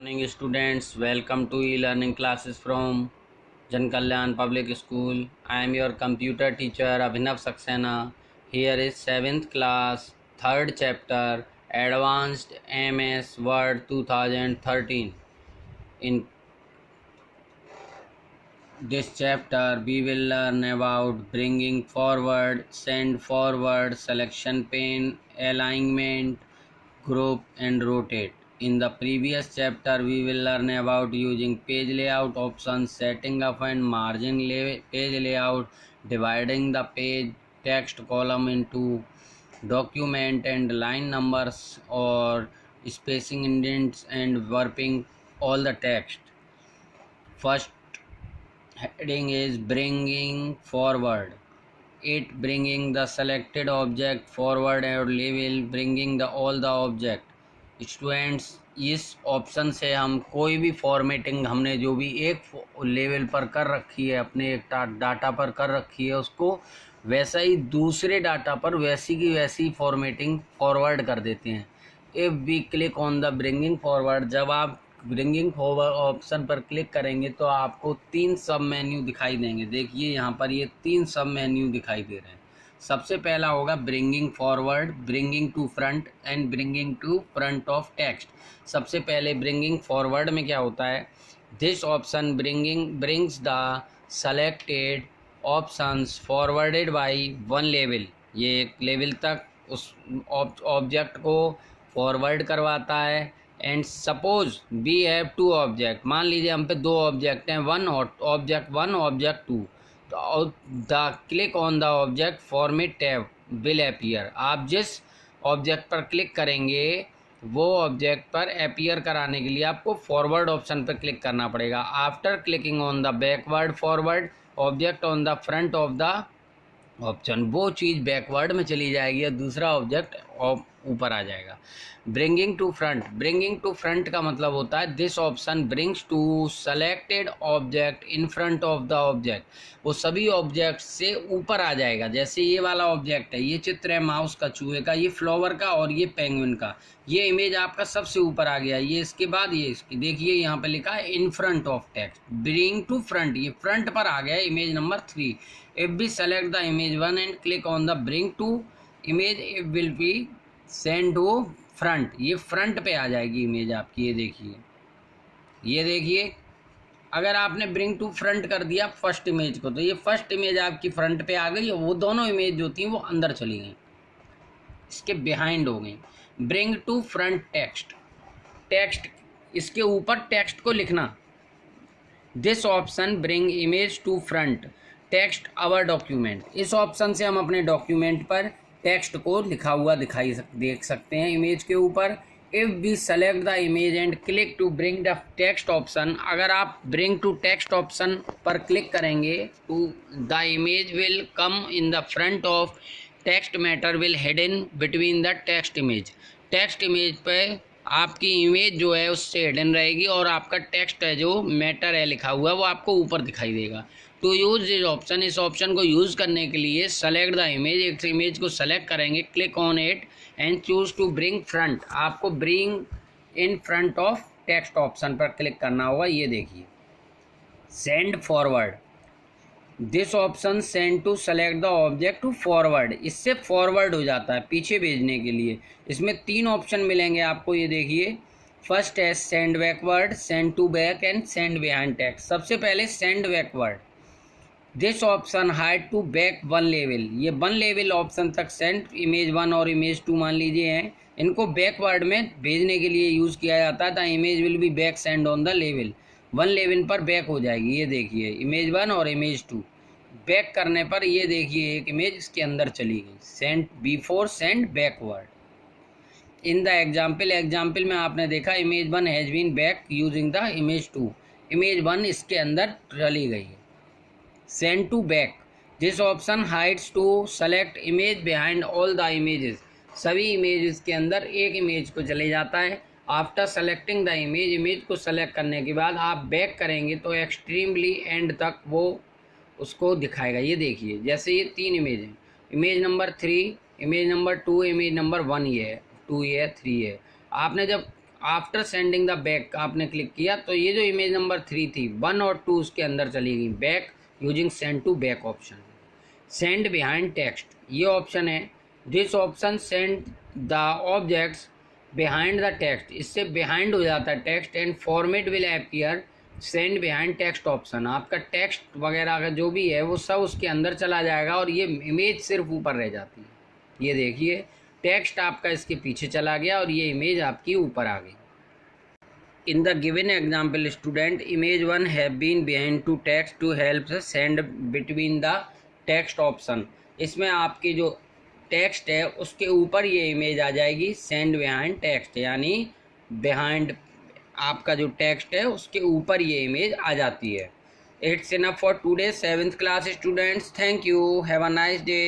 Morning students, welcome to e-learning classes from Jan Kalyan Public School. I am your computer teacher Abhinav Saxena. Here is 7th class, 3rd chapter, Advanced MS Word 2013. In this chapter, we will learn about bringing forward, send forward, selection pane, alignment, group and rotate. In the previous chapter, we will learn about using page layout options, setting up and margin page layout, dividing the page text column into document and line numbers, or spacing indents and warping all the text. First heading is bringing forward. It bringing the selected object forward और level bringing the all the object. Students इस ऑप्शन से हम कोई भी formatting हमने जो भी एक लेवल पर कर रखी है, अपने एक डाटा पर कर रखी है, उसको वैसा ही दूसरे डाटा पर वैसी की वैसी फॉर्मेटिंग फॉरवर्ड कर देते हैं. If we click on the bringing forward, जब आप ब्रिंगिंग फॉरवर्ड ऑप्शन पर क्लिक करेंगे तो आपको 3 सब मेन्यू दिखाई देंगे. देखिए यहाँ पर ये 3 सब मेन्यू दिखाई दे रहे हैं. सबसे पहला होगा bringing forward, bringing to front and bringing to front of text. सबसे पहले ब्रिंगिंग फॉरवर्ड में क्या होता है, this option brings the selected options forwarded by one level. ये एक लेवल तक उस ऑब्जेक्ट को फॉरवर्ड करवाता है. And suppose we have 2 object, मान लीजिए हम पे 2 ऑब्जेक्ट हैं, object 1 object 2. The click on the object format tab will appear. आप जिस ऑब्जेक्ट पर क्लिक करेंगे वो ऑब्जेक्ट पर अपीयर कराने के लिए आपको फॉरवर्ड ऑप्शन पर क्लिक करना पड़ेगा. After clicking on the backward forward object on the front of the option, वो चीज़ बैकवर्ड में चली जाएगी और दूसरा ऑब्जेक्ट ऊपर आ जाएगा. ब्रिंगिंग टू फ्रंट का मतलब होता है this option brings to selected object in front of the object. वो सभी ऑब्जेक्ट से ऊपर आ जाएगा. जैसे ये वाला ऑब्जेक्ट है, ये चित्र है माउस का, चूहे का, ये फ्लावर का और ये पेंगुइन का. ये इमेज आपका सबसे ऊपर आ गया. ये इसके बाद ये इसकी, देखिए यहाँ पे लिखा है in front of text, bring to front, ये फ्रंट पर आ गया image number 3. If we select the image 1 and click on the bring to image, it will be send to front. ये फ्रंट पे आ जाएगी इमेज आपकी. ये देखिए अगर आपने ब्रिंग टू फ्रंट कर दिया फर्स्ट इमेज को, तो ये फर्स्ट इमेज आपकी फ्रंट पे आ गई और वो दोनों इमेज जो थी वो अंदर चली गई, इसके बिहाइंड हो गई. ब्रिंग टू फ्रंट टेक्स्ट, इसके ऊपर टेक्स्ट को लिखना. This option bring image to front text our document. इस ऑप्शन से हम अपने डॉक्यूमेंट पर टेक्स्ट को लिखा हुआ देख सकते हैं इमेज के ऊपर. If we select the image and click to bring the text option, अगर आप ब्रिंग टू टेक्स्ट ऑप्शन पर क्लिक करेंगे तो the image will come in the front of text matter will hidden between the text image. Text image पे आपकी image जो है उससे हिडन रहेगी और आपका टेक्स्ट है जो मैटर है लिखा हुआ वो आपको ऊपर दिखाई देगा. टू यूज़ दिस ऑप्शन, इस ऑप्शन को यूज़ करने के लिए सेलेक्ट द इमेज, एक इमेज को सेलेक्ट करेंगे, click on it and choose to bring front. आपको bring in front of text option पर क्लिक करना होगा. ये देखिए send forward, this option send to select the object to forward. इससे फॉरवर्ड हो जाता है पीछे भेजने के लिए. इसमें 3 ऑप्शन मिलेंगे आपको. ये देखिए फर्स्ट है send backward, send to back and send behind text. सबसे पहले send backward, this option hide to back 1 level. ये 1 लेवल ऑप्शन तक सेंड इमेज 1 और इमेज 2 मान लीजिए हैं, इनको बैकवर्ड में भेजने के लिए यूज़ किया जाता है. The image will be back send on the level, 1 level पर बैक हो जाएगी. ये देखिए इमेज 1 और इमेज 2 बैक करने पर ये देखिए एक इमेज इसके अंदर चली गई. Send before send backward. In the example में आपने देखा image 1 has been back using the image 2. Image 1 इसके अंदर चली गई है. Send to back, this option hides to select image behind all the images. सभी इमेजेस के अंदर एक इमेज को चले जाता है. आफ्टर सेलेक्टिंग द इमेज को सेलेक्ट करने के बाद आप बैक करेंगे तो एक्सट्रीमली एंड तक वो उसको दिखाएगा. ये देखिए जैसे ये 3 इमेज हैं, image number 3, image number 2, image number 1 ये है, 2 ये है, 3 है. आपने जब आफ्टर सेंडिंग द बैक आपने क्लिक किया तो ये जो इमेज नंबर 3 थी 1 और 2 उसके अंदर चली गई back using send to back option. Send behind text ये ऑप्शन है, this option send the objects behind the text, इससे बिहाइंड हो जाता है text and format will appear send behind text option. आपका टेक्स्ट वगैरह का जो भी है वो सब उसके अंदर चला जाएगा और ये इमेज सिर्फ ऊपर रह जाती है। ये देखिए टेक्स्ट आपका इसके पीछे चला गया और ये इमेज आपकी ऊपर आ गई। In the given example student image 1 have been behind to text to help send between the text option. इसमें आपकी जो टेक्स्ट है उसके ऊपर ये इमेज आ जाएगी सेंड बिहाइंड टेक्स्ट, यानी बिहाइंड आपका जो टेक्स्ट है उसके ऊपर ये इमेज आ जाती है। It's enough for today 7th class students. Thank you, have a nice day.